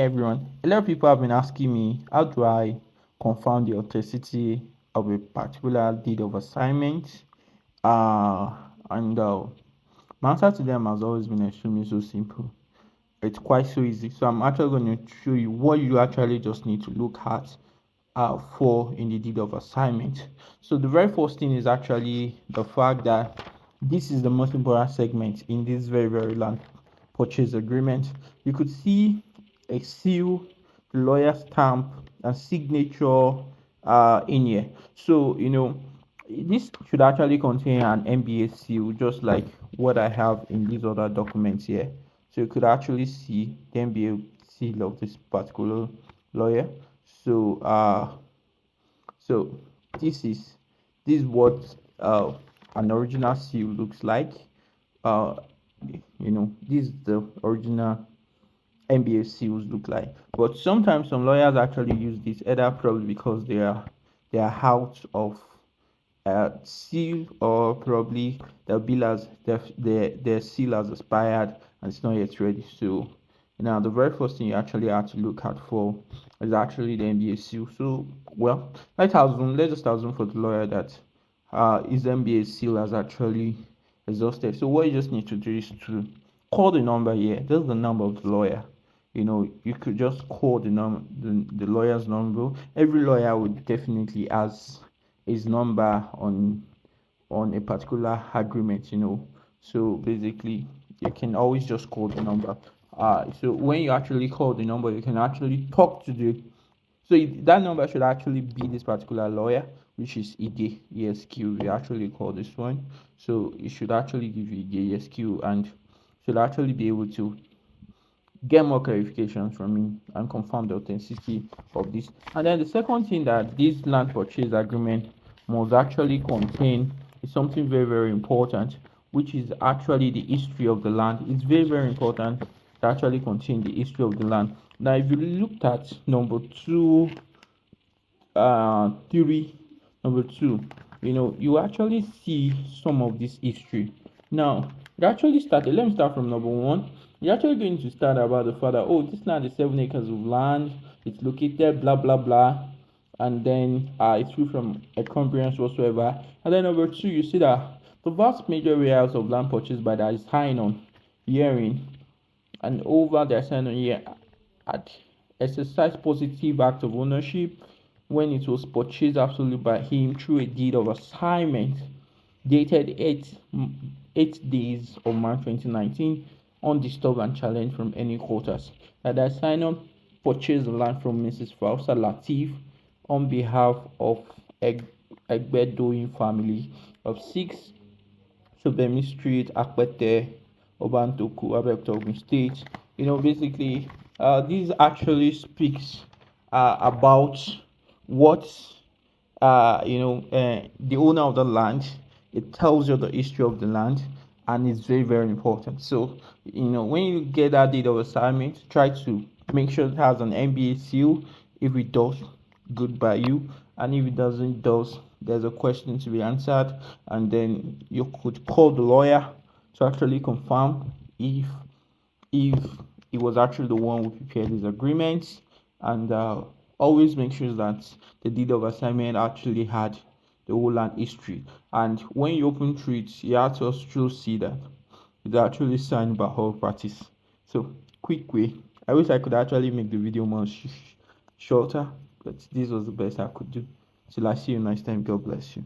everyone. A lot of people have been asking me, how do I confirm the authenticity of a particular deed of assignment? And my answer to them has always been extremely so simple. It's quite so easy. So I'm actually going to show you what you actually just need to look at for in the deed of assignment. So the very first thing is actually the fact that this is the most important segment in this very land purchase agreement. You could see a seal, lawyer stamp, and signature in here. So this should actually contain an MBA seal, just like what I have in these other documents here. So you could actually see the MBA seal of this particular lawyer. So this is what an original seal looks like. uh this is the original MBA seals look like. But sometimes some lawyers actually use this, either probably because they are out of seal, or probably their seal has expired and it's not yet ready. So now the very first thing you actually have to look out for is actually the MBA seal. So well, let's just assume for the lawyer that his MBA seal has actually exhausted. So what you just need to do is to call the number here. This is the number of the lawyer. You could just call the lawyer's number. Every lawyer would definitely has his number on a particular agreement. So basically you can always just call the number. So when you actually call the number, you can actually talk to that number should actually be this particular lawyer, which is Ige ESQ. We actually call this one. So it should actually give you Ige ESQ and should actually be able to get more clarifications from me and confirm the authenticity of this. And then the second thing that this land purchase agreement must actually contain is something very important, which is actually the history of the land. It's very important to actually contain the history of the land. Now, if you looked at theory number two, you actually see some of this history. Now, it actually started. Let me start from number one. You're actually going to start about the fact that, oh, this land is 7 acres of land. It's located blah blah blah, and then it's free from encumbrance whatsoever. And then number two, you see that the vast major areas of land purchased by that is signed on hearing and over their sign on here had exercised positive act of ownership when it was purchased absolutely by him through a deed of assignment dated 8 days of March 2019, undisturbed and challenged from any quarters. That the assignment purchased the land from Mrs. Fausa Latif on behalf of Egbedoyin family of 6 Sobemi Street, Akpete, Obantoku, Abeokuta, Ogun State. Basically, this actually speaks about what the owner of the land. It tells you the history of the land, and it's very important. So when you get that deed of assignment, try to make sure it has an MBA seal. If it does, good by you, and if it doesn't, there's a question to be answered, and then you could call the lawyer to actually confirm if he was actually the one who prepared these agreements. And always make sure that the deed of assignment actually had the whole land history, and when you open through it, you have to also see that it's actually signed by all parties. So quick way. I wish I could actually make the video more shorter, but this was the best I could do. Till I see you next time. God bless you.